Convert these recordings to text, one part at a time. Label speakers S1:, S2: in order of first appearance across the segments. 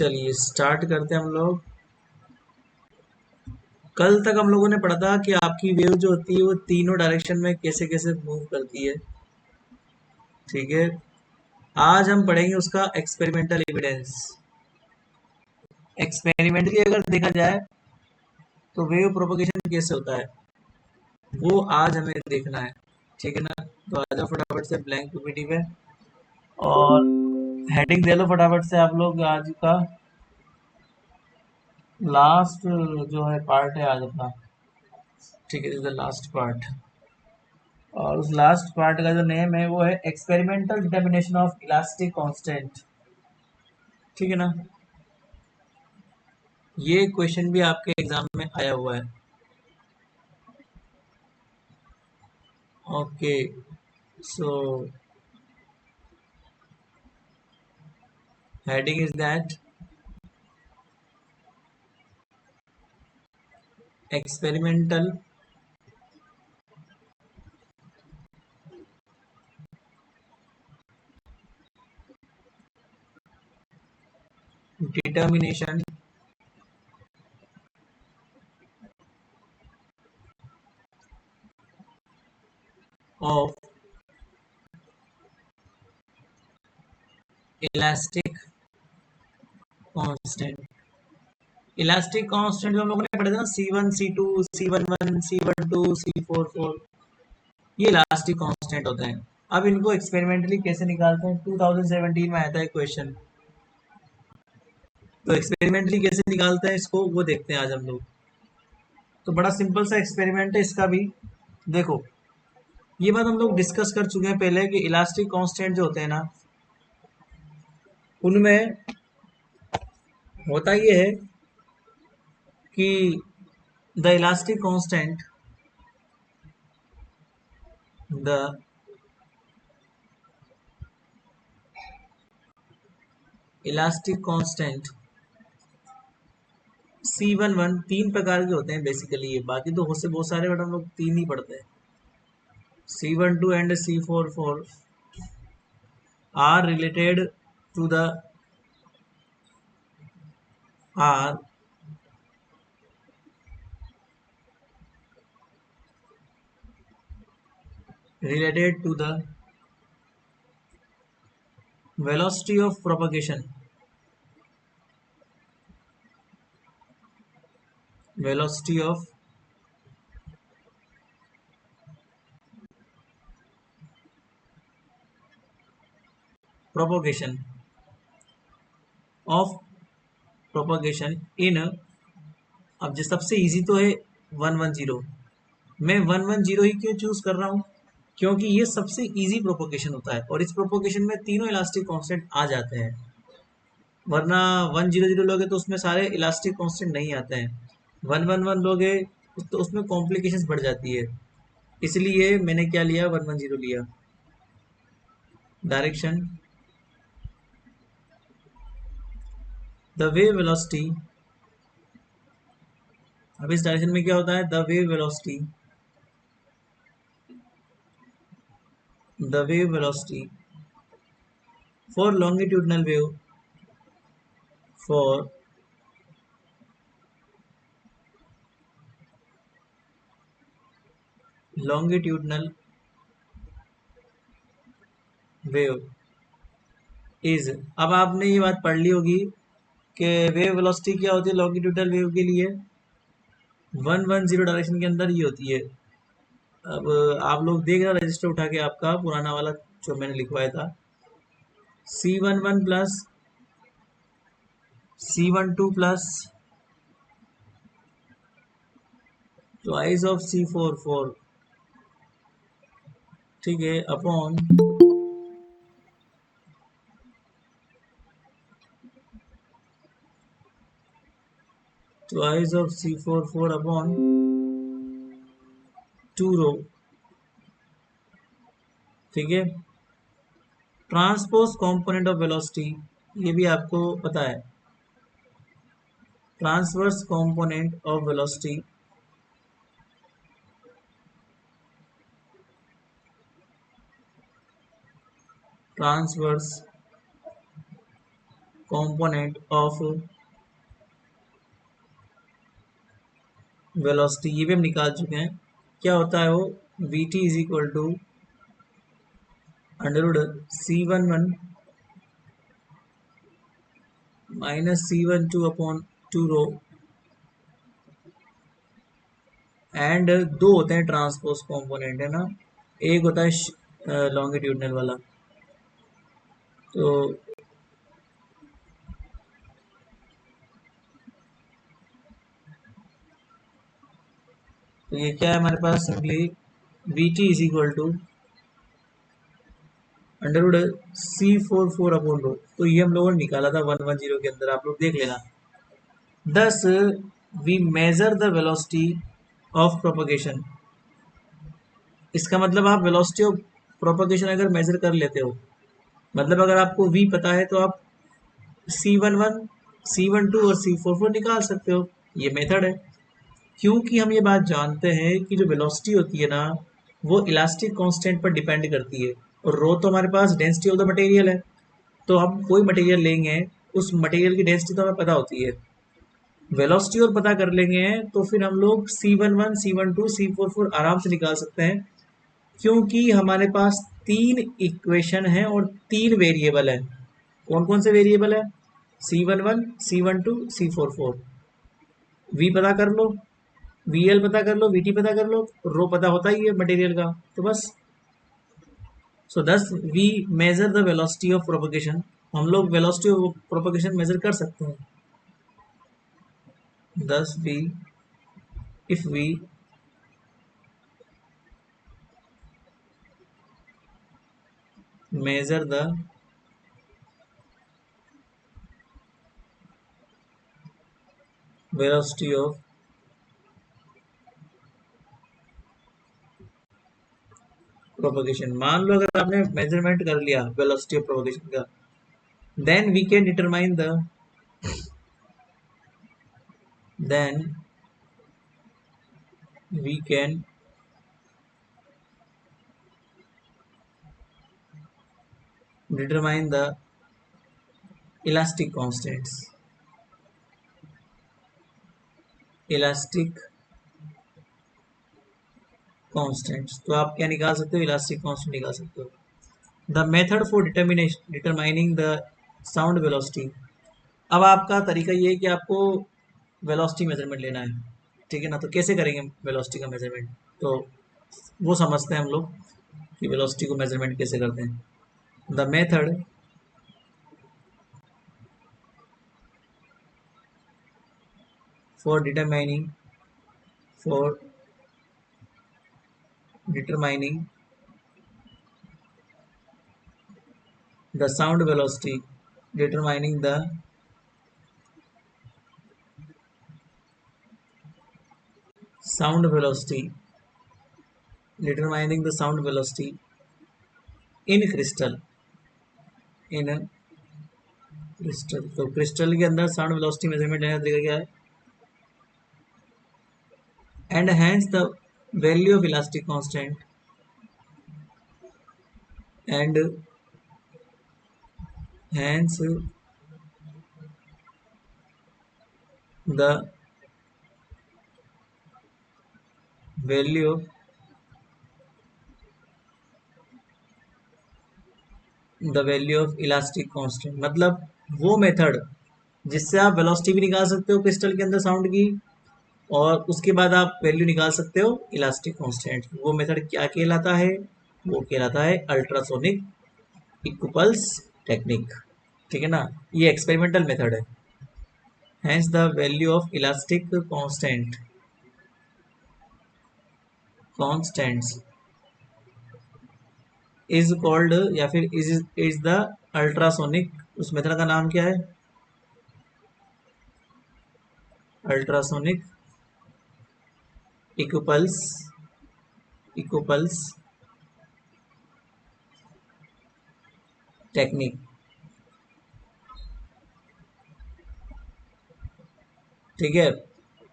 S1: चलिए स्टार्ट करते हैं हम लोग। कल तक हम लोगों ने पढ़ा था कि आपकी वेव जो होती है वो तीनों डायरेक्शन में कैसे कैसे मूव करती है। ठीक है, आज हम पढ़ेंगे उसका एक्सपेरिमेंटल एविडेंस। एक्सपेरिमेंटली अगर देखा जाए तो वेव प्रोपगेशन कैसे होता है वो आज हमें देखना है। ठीक है ना, तो आ जाओ फटाफट से ब्लैंक पीपीटी पे और हेडिंग दे लो फटाफट से आप लोग। आज का लास्ट जो है पार्ट है आज अपना। ठीक है, द लास्ट पार्ट। और उस लास्ट पार्ट का जो नेम है वो है experimental determination of elastic constant. ठीक है ना, ये क्वेश्चन भी आपके एग्जाम में आया हुआ है। Okay, so heading is that experimental determination of elastic constant। Elastic constant जो हम लोगों ने पढ़ा था ना, C1 C2 C11 C12 C44, ये इलास्टिक कांस्टेंट होते हैं। अब इनको एक्सपेरिमेंटली कैसे निकालते हैं, 2017 में आया था एक क्वेश्चन। तो एक्सपेरिमेंटली कैसे निकालते हैं इसको वो देखते हैं आज हम लोग। तो बड़ा सिंपल सा एक्सपेरिमेंट है इसका भी। देखो, ये बात हम लोग डिस्कस कर चुके हैं पहले कि इलास्टिक कांस्टेंट जो होते हैं ना, उनमें होता ये है कि the elastic constant the elastic constant C11 तीन प्रकार के होते हैं बेसिकली। ये बाकी तो हो से बहुत सारे, बट हम लोग तीन ही पढ़ते हैं। C12 and C44 are related to the are related to the velocity of propagation, velocity of propagation of propagation in। अब जो सबसे इजी तो है 110। मैं 110 ही क्यों चूज कर रहा हूँ, क्योंकि ये सबसे इजी प्रोपोगेशन होता है और इस प्रोपोगेशन में तीनों इलास्टिक कांस्टेंट आ जाते हैं। वरना 100 लोगे तो उसमें सारे इलास्टिक कांस्टेंट नहीं आते हैं। 111 लोगे तो उसमें कॉम्प्लिकेशंस बढ़ जाती है। इसलिए मैंने क्या लिया, 110 लिया। Direction the wave velocity. अब इस डायरेक्शन में क्या होता है, the wave velocity, the wave velocity for longitudinal wave, for longitudinal wave is. अब आपने ये बात पढ़ ली होगी कि वेव वेलोसिटी क्या होती है लॉन्गिट्यूडनल वेव के लिए। 110 डायरेक्शन के अंदर ये होती है। अब आप लोग देख रहे रजिस्टर उठा के आपका पुराना वाला जो मैंने लिखवाया था, C11 plus C12 plus twice of C44, ठीक है, upon twice of C44 upon 2 रो। ठीक है, ट्रांसपोज कंपोनेंट ऑफ वेलोसिटी, ये भी आपको पता है। Transverse component of velocity transverse component of velocity, ये भी हम निकाल चुके हैं। क्या होता है वो, V T is equal to under C11 minus C12 upon 2 rho, and दो होते हैं ट्रांसपोज कंपोनेंट, है ना, एक होता है लॉन्गिट्यूडनल वाला। तो ये क्या है हमारे पास, simply V T is equal to अंडरवुड C44 अपॉन रो। तो ये हम लोगों ने निकाला था 110 के अंदर, आप लोग देख लेना। Thus we measure the velocity of propagation. इसका मतलब आप वेलोसिटी ऑफ प्रोपगेशन अगर मेजर कर लेते हो, मतलब अगर आपको v पता है तो आप C11 C12 और C44 निकाल सकते हो। ये मेथड है, क्योंकि हम ये बात जानते हैं कि जो वेलोसिटी होती है ना, वो इलास्टिक कांस्टेंट पर डिपेंड करती है, और रो तो हमारे पास डेंसिटी ऑफ द मटेरियल है। तो हम कोई मटेरियल लेंगे, उस मटेरियल की डेंसिटी तो हमें पता होती है, वेलोसिटी और पता कर लेंगे, तो फिर हम लोग C11 C12 C44 आराम से निकाल सकते हैं, क्योंकि हमारे पास तीन इक्वेशन है और तीन वेरिएबल है। कौन कौन से वेरिएबल है, C11 C12 C44। v पता कर लो, VL पता कर लो, VT पता कर लो, रो पता होता ही है मटेरियल का, तो बस। So thus we measure the velocity of propagation, हम लोग वेलोसिटी ऑफ प्रोपगेशन मेजर कर सकते हैं। Thus we if we measure the velocity of propagation, मान लो अगर आपने मेजरमेंट कर लिया वेलोसिटी ऑफ प्रोपगेशन का, then we can determine the then we can determine the elastic constants, elastic constants। तो आप क्या निकाल सकते हो, इलास्टिक कांस्टेंट निकाल सकते हो। The method for determining the sound velocity, अब आपका तरीका ये है कि आपको वेलोसिटी मेजरमेंट लेना है, ठीक है ना। तो कैसे करेंगे वेलोसिटी का मेजरमेंट, तो वो समझते हैं हम लोग कि वेलोसिटी को मेजरमेंट कैसे करते हैं। The method for determining the sound velocity, determining the sound velocity, determining the sound velocity in crystal, in a crystal। तो क्रिस्टल के अंदर साउंड वेलोसिटी मेजरमेंट लेने का तरीका क्या है, and hence the value of elastic constant, and hence the value of elastic constant, मतलब वो मेथड जिससे आप वेलोसिटी भी निकाल सकते हो क्रिस्टल के अंदर साउंड की, और उसके बाद आप वैल्यू निकाल सकते हो इलास्टिक कांस्टेंट। वो मेथड क्या कहलाता है, वो कहलाता है अल्ट्रासोनिक इक्वल्स टेक्निक, ठीक है ना। ये एक्सपेरिमेंटल मेथड है। Hence the value of elastic constants is called, या फिर इज द अल्ट्रासोनिक, उस मेथड का नाम क्या है, अल्ट्रासोनिक इक्वल्स टेक्निक। ठीक है,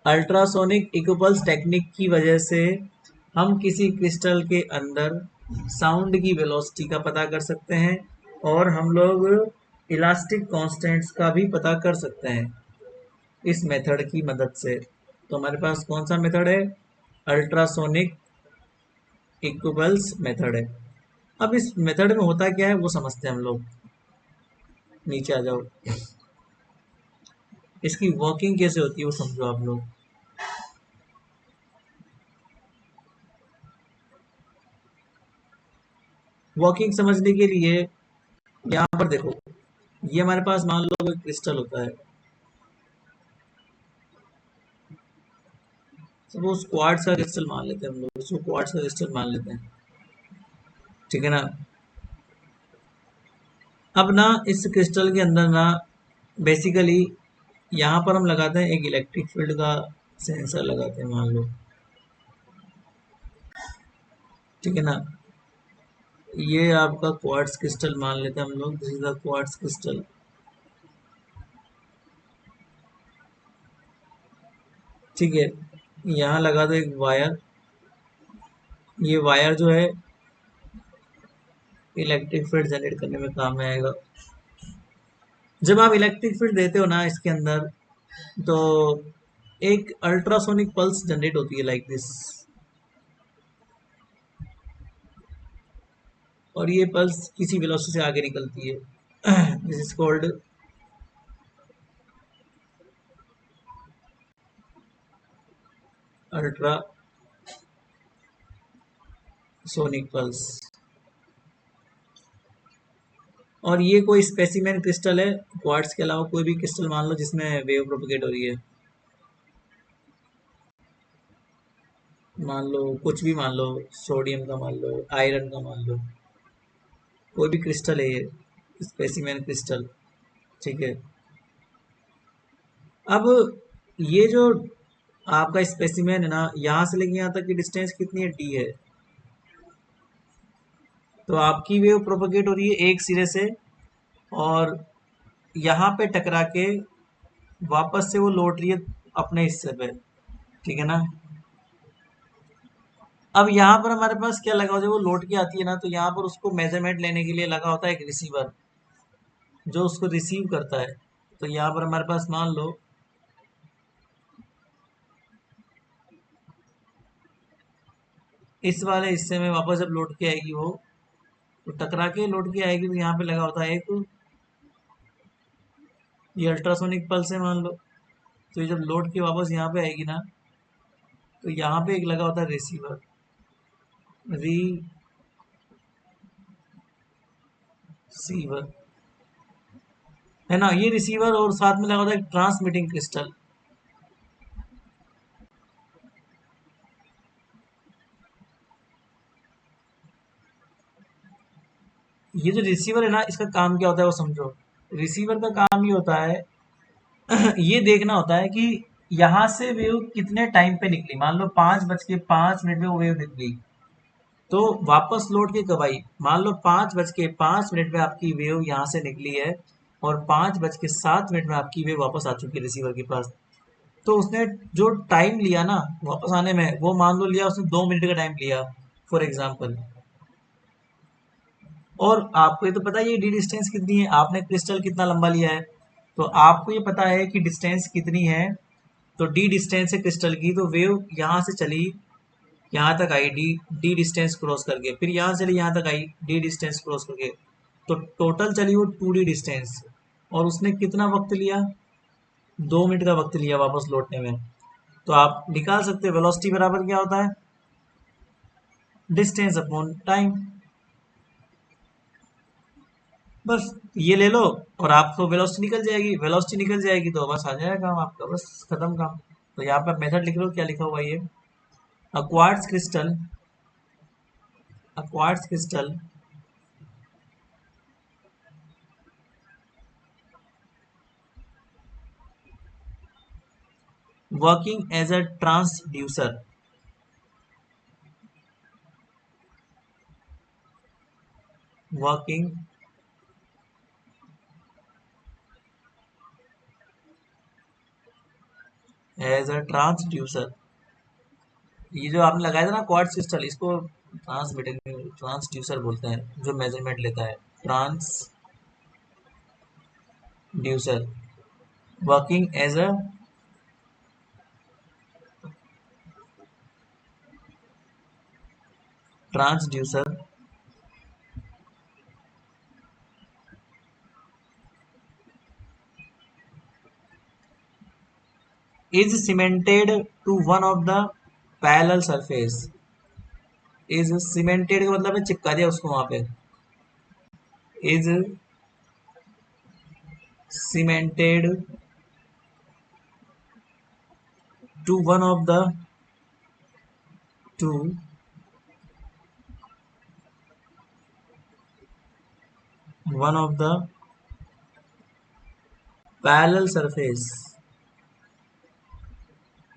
S1: अल्ट्रासोनिक इक्वल्स टेक्निक की वजह से हम किसी क्रिस्टल के अंदर साउंड की वेलोसिटी का पता कर सकते हैं, और हम लोग इलास्टिक कांस्टेंट्स का भी पता कर सकते हैं इस मेथड की मदद से। तो हमारे पास कौन सा मेथड है? अल्ट्रासोनिक इक्विबल्स मेथड है। अब इस मेथड में होता क्या है वो समझते हैं हम लोग। नीचे आ जाओ, इसकी वर्किंग कैसे होती है वो समझो आप लोग। वर्किंग समझने के लिए यहाँ पर देखो, ये हमारे पास मान लो एक क्रिस्टल होता है, सपोज क्वार्ट्ज का क्रिस्टल मान लेते हैं हम लोग, इसको क्वार्ट्ज का क्रिस्टल मान लेते हैं, ठीक है ना। अब ना इस क्रिस्टल के अंदर ना बेसिकली यहाँ पर हम लगाते हैं एक इलेक्ट्रिक फील्ड का सेंसर लगाते हैं मान लो, ठीक है ना। ये आपका क्वार्ट्ज क्रिस्टल मान लेते हैं हम लोग, this is the quartz crystal, ठीक है। यहाँ लगा दो एक वायर, ये वायर जो है इलेक्ट्रिक फील्ड जनरेट करने में काम में आएगा। जब आप इलेक्ट्रिक फील्ड देते हो ना इसके अंदर, तो एक अल्ट्रासोनिक पल्स जनरेट होती है लाइक दिस, और ये पल्स किसी वेलोसिटी से आगे निकलती है this is called ultrasonic pulse. और ये कोई स्पेसिमेन क्रिस्टल है, क्वार्ट्ज के अलावा कोई भी क्रिस्टल मान लो जिसमें वेव प्रोपगेट हो रही है, मान लो कुछ भी मान लो, सोडियम का मान लो, आयरन का मान लो, कोई भी क्रिस्टल है ये स्पेसिमेन क्रिस्टल, ठीक है। अब ये जो आपका स्पेसिमेन है ना, यहाँ से लेके यहाँ तक की डिस्टेंस कितनी है? डी है। तो आपकी वेव प्रोपगेट हो रही है एक सिरे से, और यहाँ पे टकरा के वापस से वो लौट रही है अपने हिस्से पे, ठीक है ना। अब यहाँ पर हमारे पास क्या लगा होता है, जब वो लौट के आती है ना, तो यहाँ पर उसको मेजरमेंट लेने के लिए लगा होता है एक रिसीवर जो उसको रिसीव करता है। तो यहाँ पर हमारे पास मान लो इस वाले हिस्से में वापस जब लौट के आएगी वो, तो टकरा के लौट के आएगी, तो यहाँ पे लगा होता है एक, ये अल्ट्रासोनिक पल्स है मान लो। तो ये जब लौट के वापस यहाँ पे आएगी ना, तो यहाँ पे एक लगा होता है रिसीवर, रिसीवर है ना, ये रिसीवर, और साथ में लगा होता है ट्रांसमिटिंग क्रिस्टल। ये जो रिसीवर है ना, इसका काम क्या होता है वो समझो। रिसीवर का काम ये होता है ये देखना होता है कि यहाँ से वेव कितने टाइम पे निकली। मान लो 5:05 में वो वेव निकली, तो वापस लौट के कब आई? मान लो 5:05 में आपकी वेव यहाँ से निकली है, और 5:07 में आपकी वेव वापस आ चुकी है रिसीवर के पास। तो उसने जो टाइम लिया ना वापस आने में, वो मान लो लिया उसने 2 मिनट का टाइम लिया फॉर एग्जाम्पल। और आपको ये तो पता है ये डी डिस्टेंस कितनी है, आपने क्रिस्टल कितना लंबा लिया है, तो आपको ये पता है कि डिस्टेंस कितनी है। तो डी डिस्टेंस है क्रिस्टल की, तो वेव यहाँ से चली, यहाँ तक आई, डी डी डिस्टेंस क्रॉस करके, फिर यहाँ से चली यहाँ तक आई डी डिस्टेंस क्रॉस करके, तो टोटल चली वो 2D डिस्टेंस। और उसने कितना वक्त लिया? 2 मिनट का वक्त लिया वापस लौटने में। तो आप निकाल सकते हो वेलोसिटी बराबर क्या होता है? Distance upon time. बस ये ले लो, और आपको वेलोसिटी निकल जाएगी, वेलोसिटी निकल जाएगी तो बस आ जाएगा काम आपका, बस खत्म काम। तो यहाँ पर मेथड लिख लो, क्या लिखा हुआ है ये, a quartz crystal, a quartz crystal working as a transducer, working as a transducer। ये जो आपने लगाया था ना क्वार्ट्ज क्रिस्टल, इसको ट्रांसड्यूसर बोलते हैं, जो मेजरमेंट लेता है। Transducer, transducer working as a transducer is cemented to one of the parallel surface is cemented का मतलब है चिपका दिया उसको वहां पे is cemented to to one of the parallel surface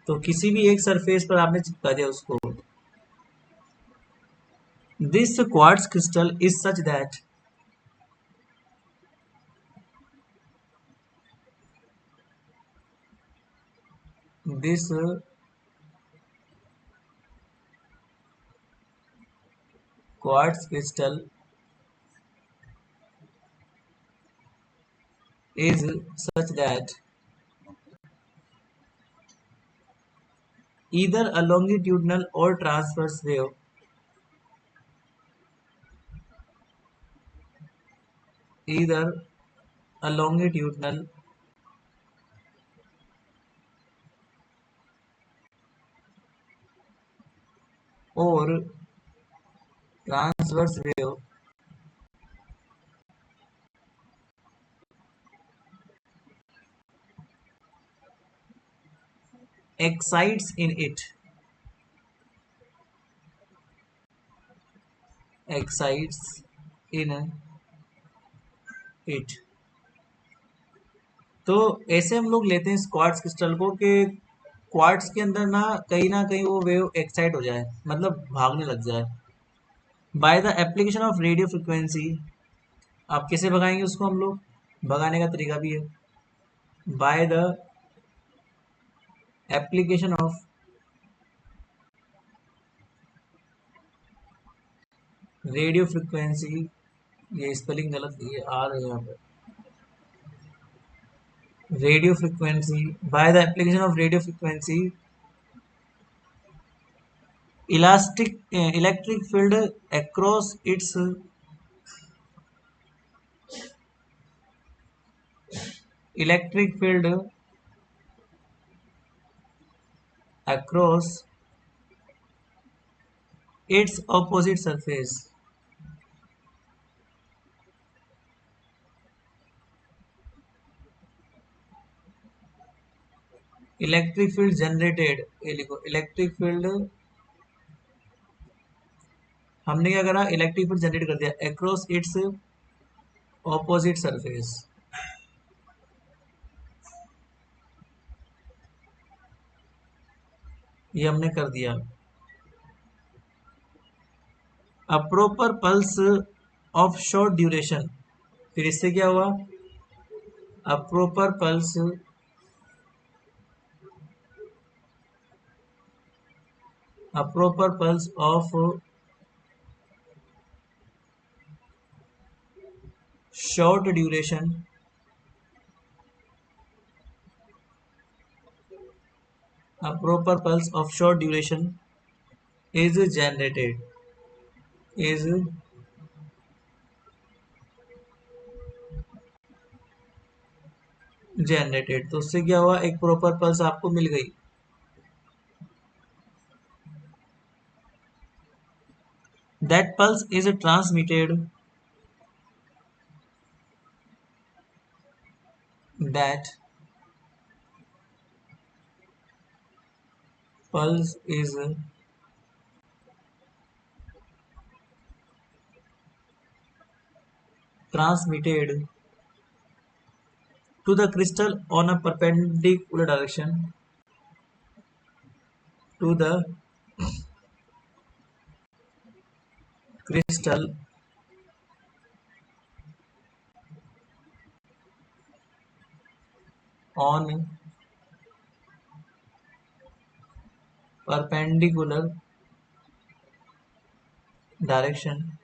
S1: तो किसी भी एक सरफेस पर आपने चिपका दिया उसको this quartz crystal is such that this quartz crystal is such that either a longitudinal or transverse wave either a longitudinal or transverse wave excites in it excites in it तो ऐसे हम लोग लेते हैं इस क्वार्ट्ज क्रिस्टल को कि quartz के अंदर ना कहीं वो वेव एक्साइट हो जाए मतलब भागने लग जाए by the application of radio frequency आप कैसे भगाएंगे उसको हम लोग भगाने का तरीका भी है by the application of radio frequency ये स्पेलिंग गलत ये आ रहा है यहाँ पे radio frequency by the application of radio frequency elastic electric field across its electric field across its opposite surface electric field generated ये लिखो इलेक्ट्रिक फील्ड हमने क्या करा इलेक्ट्रिक फील्ड जनरेट कर दिया अक्रॉस इट्स ऑपोजिट सरफेस ये हमने कर दिया a proper pulse of short duration फिर इससे क्या हुआ a proper pulse of short duration a proper pulse of short duration is is generated तो उससे क्या हुआ एक प्रॉपर पल्स आपको मिल गई that pulse is transmitted that pulse is transmitted to the crystal on a perpendicular direction to the crystal on perpendicular direction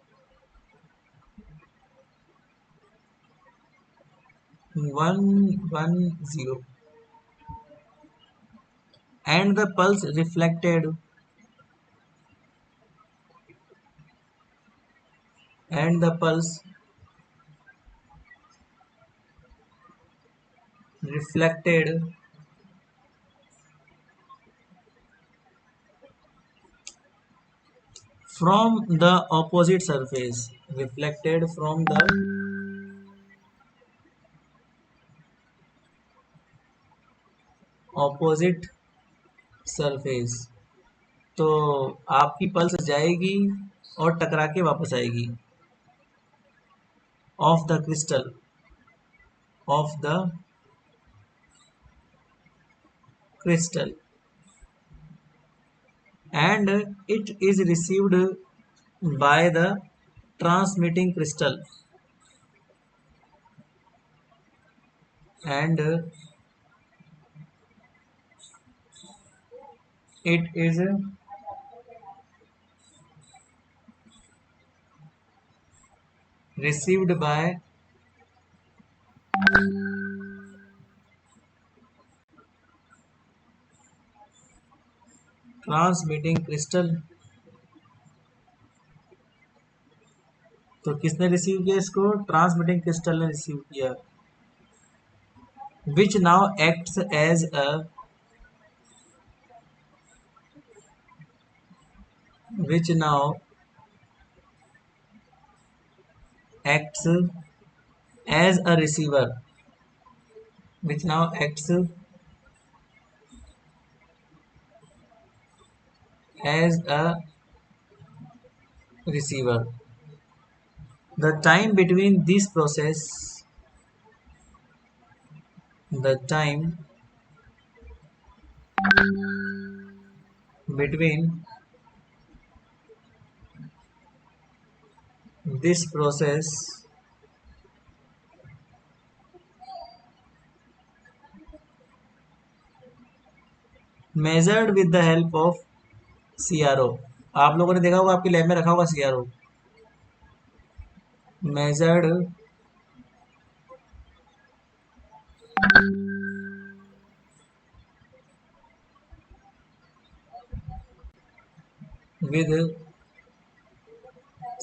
S1: 110 and the pulse reflected from the opposite surface, reflected from the opposite surface। तो आपकी pulse जाएगी और टकरा के वापस आएगी of the crystal, of the crystal, and it is received by the transmitting crystal, and it is received by transmitting crystal। तो किसने रिसीव किया इसको? ट्रांसमिटिंग क्रिस्टल ने रिसीव किया। which now acts as a which now acts as a receiver, which now acts as a receiver। The time between this process, the time between this process measured with the help of CRO। आप लोगों ने देखा होगा, आपकी lab में रखा होगा CRO। measured with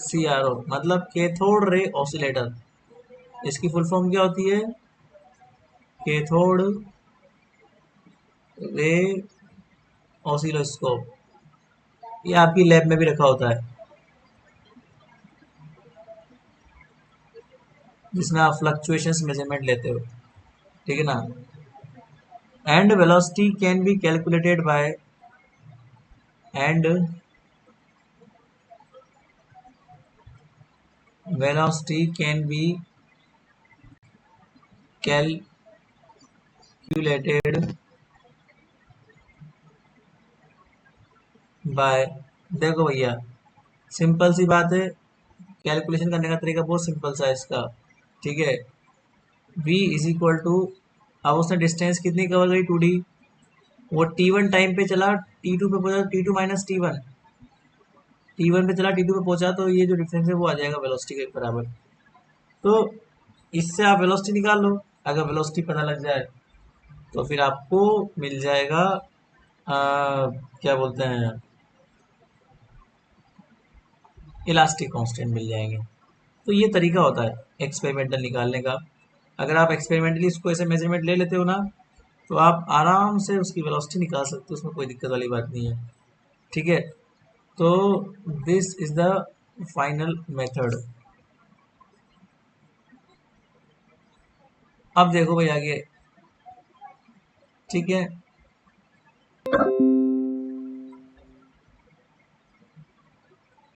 S1: CRO मतलब कैथोड रे ऑसिलेटर। इसकी फुल फॉर्म क्या होती है? Cathode ray oscilloscope. ये आपकी लैब में भी रखा होता है, जिसमें आप फ्लक्चुएशंस मेजरमेंट लेते हो, ठीक है ना। And velocity can be calculated by and velocity can be calculated by, देखो भैया सिंपल सी बात है, कैलकुलेशन करने का तरीका बहुत सिंपल सा है इसका, ठीक है। v इज इक्वल टू, अब उसने डिस्टेंस कितनी कवर करी? 2d। वो t1 टाइम पे चला, t2 पे पहुंचा, t2 माइनस t1, t1 पे चला, t2 पे पहुंचा, तो ये जो डिफरेंस है वो आ जाएगा वेलोसिटी के बराबर। तो इससे आप वेलोसिटी निकाल लो। अगर वेलोसिटी पता लग जाए तो फिर आपको मिल जाएगा क्या बोलते हैं, इलास्टिक कांस्टेंट मिल जाएंगे। तो ये तरीका होता है एक्सपेरिमेंटल निकालने का। अगर आप एक्सपेरिमेंटली इसको ऐसे मेजरमेंट ले लेते हो ना, तो आप आराम से उसकी वेलोसिटी निकाल सकते हो, उसमें कोई दिक्कत वाली बात नहीं है, ठीक है। तो this is the final method. अब देखो भाई आगे, ठीक है।